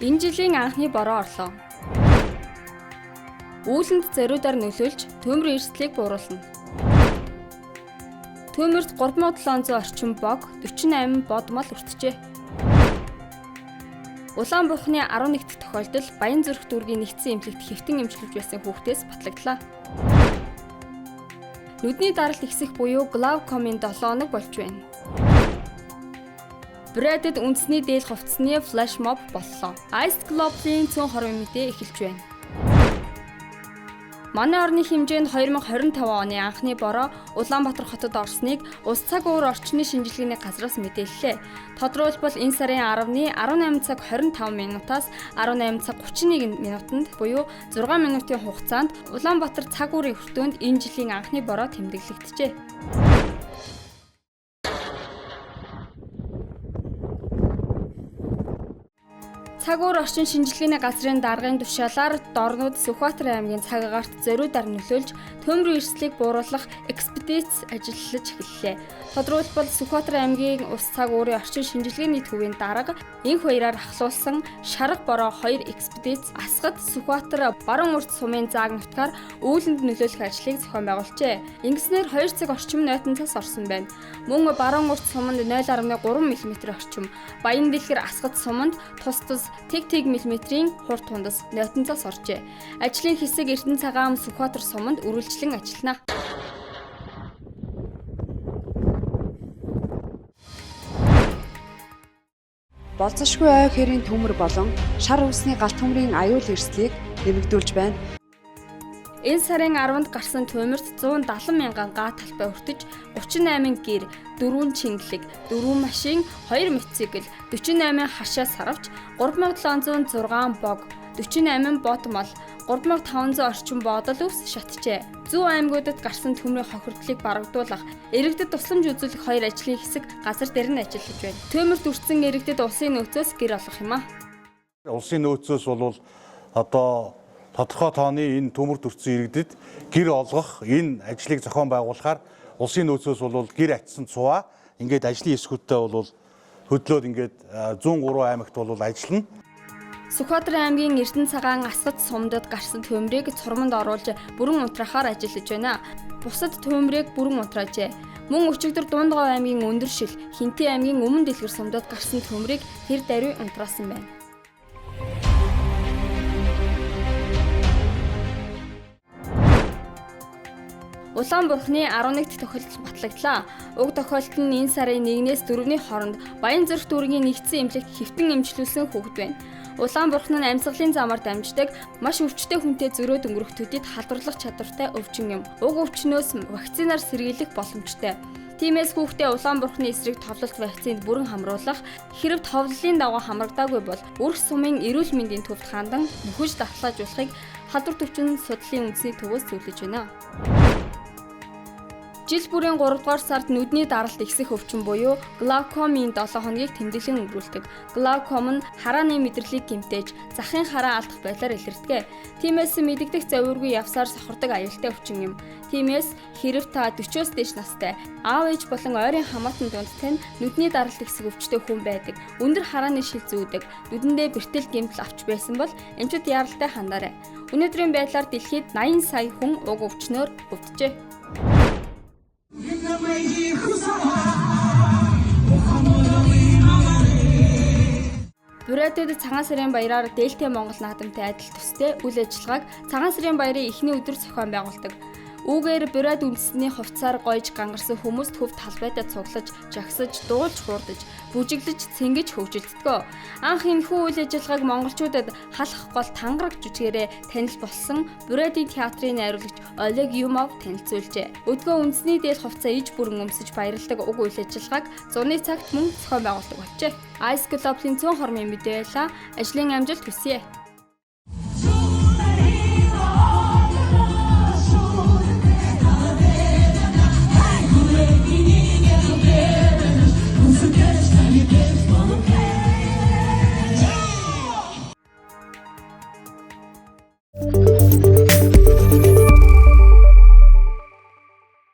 Энэ жилийн анхны бороо орлоо. Үүлэнд зориудаар нөлөөлж төмөр эрсдлийг бууруулна. Төмөрт 3700 орчим бог, 48 бодмол өртжээ. Улаанбурхны 11 дахь тохиолдол Баянзүрх дүүргийн нэгдсэн эмнэлэгт хэвтэн эмчилж байсан хүүхдээс батлагдлаа. Нүдний даралт ихсэх буюу глаукомын 7 хоног болж байна. Брэдэд үндэсний дээл хувцсны флешмоб боллоо. Ice Global-ийн цөөн хорвын мэдээ эхэлж байна. Манай орны хэмжээнд 2025 оны анхны бороо Улаанбаатар хотод орсныг Улс цаг уур орчны шинжилгээний газраас мэдээллээ. Тодорхойлбол энэ сарын 10-ны 18 цаг 25 минутаас 18 цаг 31 минутанд буюу 6 минутын хугацаанд Улаанбаатар цаг уурын өртөөнд энэ жилийн анхны бороо тэмдэглэгдэжээ. Цаг уур орчин шинжилгээний газрын даргын тушаалаар Дорнод Сүхбаатар аймгийн цаг агаарт зориудаар нөлөөлж төмөр эрсдлийг бууруулах экспедиц ажиллаж эхэллээ. Тодорхойлбол Сүхбаатар аймгийн ус цаг уурын орчин шинжилгээний төвийн дарга энх баяраар ахлуулсан шарга бороо 2 экспедиц Асгад Сүхбаатар баруун урт сумын зааг нутгаар үүлэнд нөлөөлөх ажлыг зохион байгуулжээ. Ингэснээр 2 цаг орчим нойтон цас орсон байна. Мөн баруун урт суманд 0.3 мм орчим, Баян дэлгэр Асгад суманд тус тэг мм-ийн хурд тундас нойтон цас оржээ. Ажлын хэсэг Эрдэнэ цагаан Сүхбаатар суманд үргэлжлэн ажиллана. Болцошгүй ой хэрийн төмөр болон шар усны галт төмрийн аюул эрсдлийг нэмэгдүүлж байна. Энэ сарын 10-нд гарсан төмөрт 170 мянган га талбай өртөж 38 гэр, 4 чингэлэг, 4 машин, 2 мотоцикл, 48 хашаа сарвч, 3706 бог, 48 бот мал, 3500 орчим бодол ус шатжээ. Зүүн аймагуудад гарсан төмрийн хохирдлыг барагдуулах, иргэдэд тусламж үзүүлэх 2 ажлын хэсэг газар дээр нь ажиллаж байна. Төмөрт өртсөн иргэдэд улсын нөөцөөс гэр олгох юм а. Улсын нөөцөөс бол одоо тодорхой тооны энэ төмөрт өртсөн иргэдэд гэр олгох энэ ажлыг зохион байгуулахаар улсын нөөцөөс бол гэр атсан цуваа ингээд ажлын эсгүүтээ бол хөдлөөд ингээд 103 аймагт бол ажиллана. Сүхбаатар аймгийн Эрдэнэ цагаан Асгад сумдад гарсан төмрийг цурманд оруулж бүрэн унтраахаар ажиллаж байна. Бусад төмрийг бүрэн унтраажээ. Мөн өчигдөр Дундгов аймгийн Өндөршил, Хинтээ аймгийн Өмнө дэлгэр сумдад гарсан төмрийг тэр даруй унтраасан байна. Улаанбурхны 11 дахь тохиолдол батлагдлаа. Уг тохиолдол нь энэ сарын 1-ээс 4-ний хооронд Баянзүрх дүүргийн нэгдсэн эмнэлэгт хэвтэн эмчилүүлсэн хүүхэд байна. Улаанбурхан нь амьсгалын замаар дамждаг маш өвчтөе хүнтэй зөрөөд өнгөрөх төдийд халдварлах чадвартай өвчин юм. Уг өвчнөөс вакцинаар сэргийлэх боломжтой. Тиймээс хүүхдээ Улаанбурханы эсрэг товлолт вакцинд бүрэн хамруулах, хэрэв товлолын дагуу хамрагдаагүй бол Үрх сумын эрүүл мэндийн төвд хандан нөхөж давталгаажуулахыг халдвар төвчин судлалын үндэсний төвөөс зөвлөж байна. Жил бүрийн 3 дугаар сард нүдний даралт ихсэх өвчин буюу глаукомын 7 хоногийг тэмдэглэн өнгөрүүлдэг. Глауком нь харааны мэдрэлийг гэмтээж, захын хараа алдах байдлаар илэрдэг. Тиймээс мэдэгдэх завиургүй явсаар сохордог аюултай өвчин юм. Тиймээс хэрэв та 40-оос дээш настай, аав ээж болон ойрын хамаатан дунд тань нүдний даралт ихсэх өвчтэй хүн байдаг, өндөр харааны шил зүүдэг, нүдэндээ бэртэл гэмтэл авч байсан бол эмчит яаралтай хандаарай. Өнөөдрийн байдлаар дэлхийд 80 сая хүн уг өвчнөөр өвдөжээ. Брэдэд цагаан сарын баяраар Дельта Монгол наадамтай адил төстэй үйл ажиллагааг цагаан сарын баярын эхний өдөр зохион байгуулдаг. Үүгээр Брэд үндэсний хувцсаар гойж гангарсан хүмүүст хөв талбайдаа цуглаж, жагсаж, дуулж хуурдаж, бүжиглэж, цэнгэж хөгжилддөг. Анх энэхүү үйл ажиллагааг монголчуудад халах гол тангараг жүжигээрээ танил болсон Брэдийн театрын найруулагч Олег Юмов танилцуулжээ. Өдгөө үндэсний дээл хувцас иж бүрэн өмсөж баярладаг уг үйл ажиллагааг зуны цагт мөн зохион байгуулдаг болжээ. Ice Global-ийн цөөн хормын мэдээ байлаа. Ажлын амжилт хүсье.